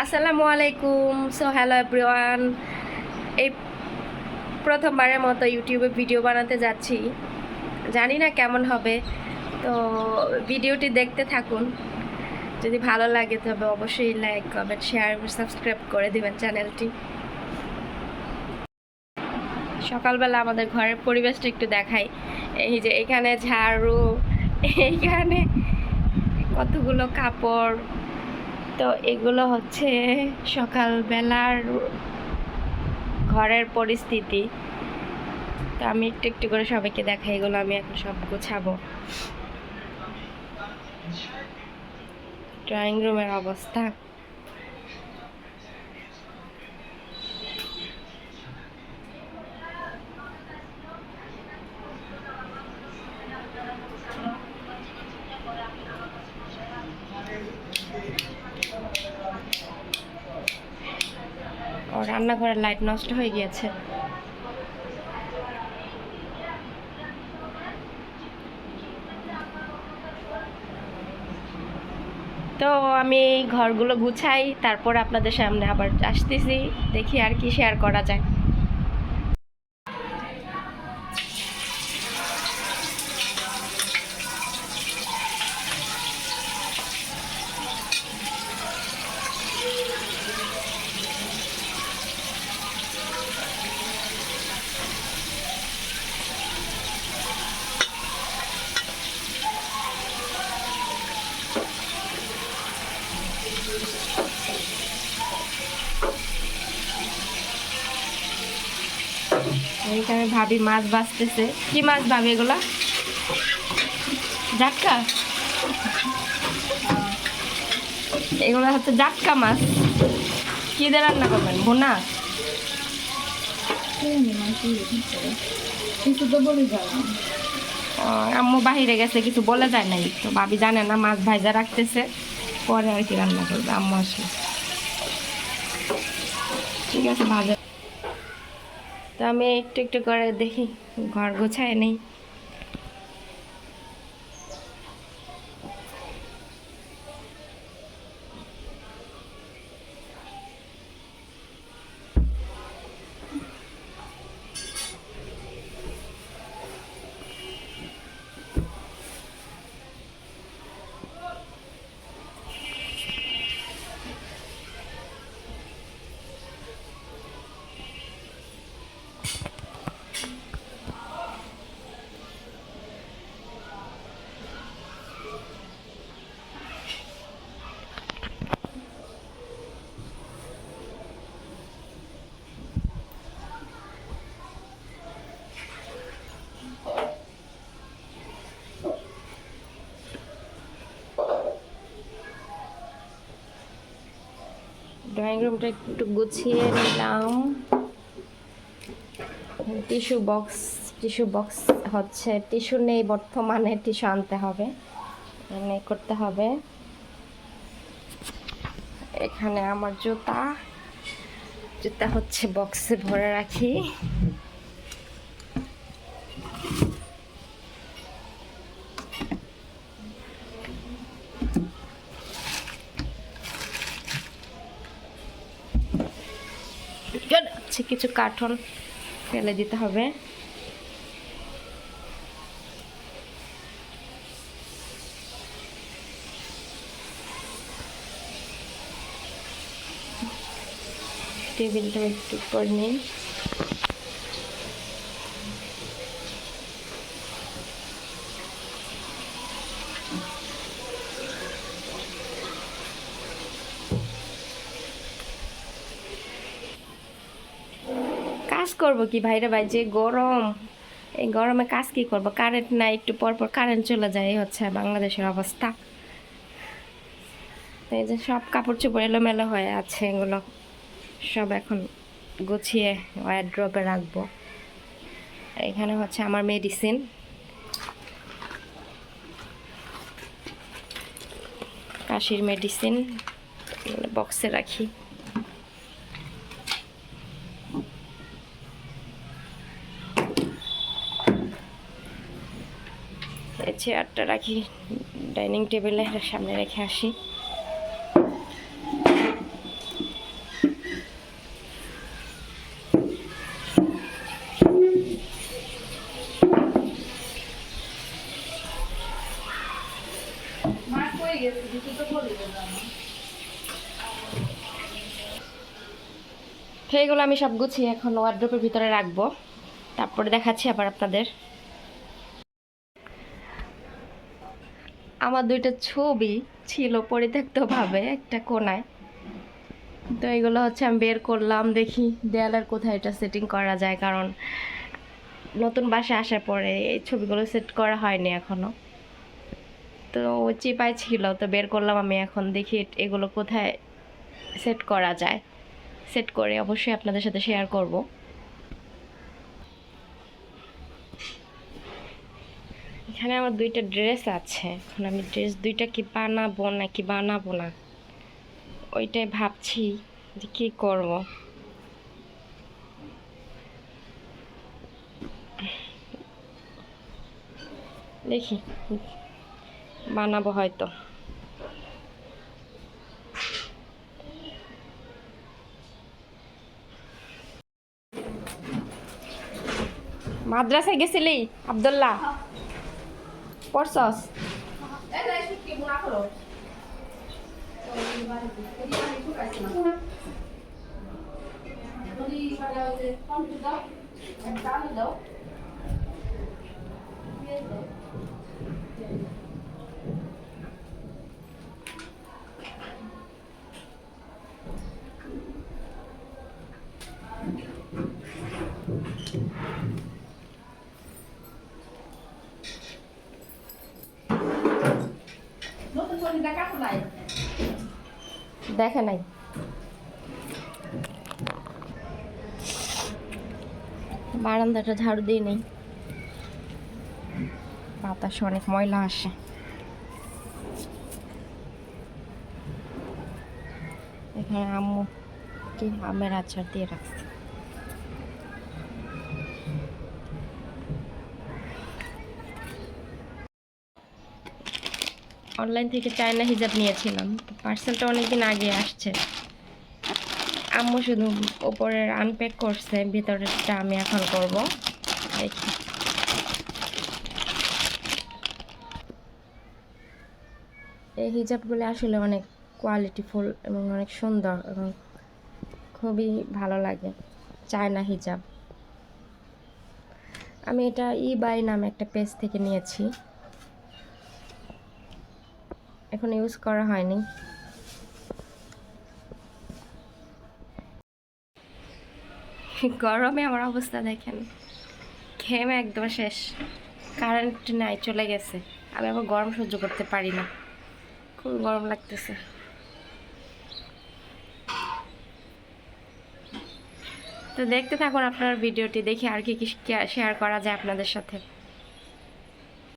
আসসালামু আলাইকুম। So hello everyone, এই প্রথমবারের মতো ইউটিউবে ভিডিও বানাতে যাচ্ছি। জানি না কেমন হবে, তো ভিডিওটি দেখতে থাকুন। যদি ভালো লাগে তবে অবশ্যই লাইক, কমেন্ট, শেয়ার এবং সাবস্ক্রাইব করে দিবেন চ্যানেলটি। সকালবেলা আমাদের ঘরের পরিবেশটা একটু দেখাই। এই যে এখানে ঝাড়ু, এইখানে কতগুলো কাপড়। তো এগুলো হচ্ছে সকালবেলার ঘরের পরিস্থিতি। তো আমি একটু একটু করে সবাইকে দেখাই। এগুলো আমি এখন সব গোছাবো। ড্রয়িং রুমের অবস্থা, ও রান্নাঘরের লাইট নষ্ট হয়ে গিয়েছে। তো আমি এই ঘরগুলো গুছাই, তারপর আপনাদের সামনে আবার আসতেছি, দেখি আর কি শেয়ার করা যায়। এইখানে ভাবি মাছ ভাজতেছে। কি মাছ ভাবি এগুলা? জাটকা? এগুলো হচ্ছে জাটকা মাছ। কি দিয়ে রান্না করবেন? ভুনা? আম্মু বাহিরে গেছে, কিছু বলে যায় নাই, তো ভাবি জানে না, মাছ ভাজা রাখতেছে, পরে আর কি রান্না করবে আম্মু আসলে। ঠিক আছে, ভাজা। তো আমি একটু একটু করে দেখি, ঘর গোছায় নেই। ড্রয়িং রুমটা একটু গুছিয়ে নিলাম। টিস্যু বক্স হচ্ছে, টিস্যু নেই বর্তমানে, টিস্যু আনতে হবে, এনে করতে হবে। এখানে আমার জুতা জুতা হচ্ছে বক্সে ভরে রাখি। কিছু কার্টন ফেলে দিতে হবে। টেবিলটা একটু করে নিই। কাজ করব কি ভাইরে ভাই, যে গরম, এই গরমে কাজ কি করব? কারেন্ট নাই, একটু পর পর কারেন্ট চলে যায়, এই হচ্ছে বাংলাদেশের অবস্থা। এই যে সব কাপড় চোপড় এলোমেলো হয়ে আছে, এগুলো সব এখন গুছিয়ে ওয়ারড্রপে রাখবো। এখানে হচ্ছে আমার মেডিসিন, কাশির মেডিসিন, বক্সে রাখি। চেয়ারটা রাখি ডাইনিং টেবিলের সামনে রেখে আসি। এগুলো আমি সব গুছিয়ে এখন ওয়ার্ড্রোবের ভিতরে রাখবো, তারপরে দেখাচ্ছি আবার আপনাদের। আমার দুইটা ছবি ছিল পরিত্যক্তভাবে একটা কোনায়, তো এগুলো হচ্ছে আমি বের করলাম, দেখি দেয়ালের কোথায় এটা সেটিং করা যায়, কারণ নতুন বাসায় আসার পরে এই ছবিগুলো সেট করা হয়নি এখনো, তো চিপায় ছিল, তো বের করলাম আমি। এখন দেখি এগুলো কোথায় সেট করা যায়, সেট করে অবশ্যই আপনাদের সাথে শেয়ার করব। এখানে আমার দুইটা ড্রেস আছে, এখন আমি ড্রেস দুইটা কি বানাবো নাকি বানাবো না ওইটাই ভাবছি যে কী করব। দেখি বানাবো হয়তো। মাদ্রাসায় গেছিলি আব্দুল্লাহ? পড়ছস? দেখে নাই। বারান্দাটা ঝাড়ু দিয়ে নেই, বাতাসে অনেক ময়লা আসে। এখানে আম্মু কি আমের আচার দিয়ে রাখছে। অনলাইন থেকে চায়না হিজাব নিয়েছিলাম, পার্সেলটা অনেকদিন আগে আসছে। আম্মু শুধু উপরের আনপ্যাক করছে, ভিতরেরটা আমি এখন করব। দেখি এই হিজাবগুলো আসলে অনেক কোয়ালিটিফুল এবং অনেক সুন্দর এবং খুবই ভালো লাগে। চায়না হিজাব আমি এটা ইবাই নামে একটা পেজ থেকে নিয়েছি, এখন ইউজ করা হয়নি। গরমে আমার অবস্থা দেখেন, ঘেমে একদম শেষ। কারেন্ট নাই, চলে গেছে। আমি আবার গরম সহ্য করতে পারি না, খুব গরম লাগতেছে। তো দেখতে থাকুন আপনার ভিডিওটি, দেখি আর কি কি শেয়ার করা যায় আপনাদের সাথে।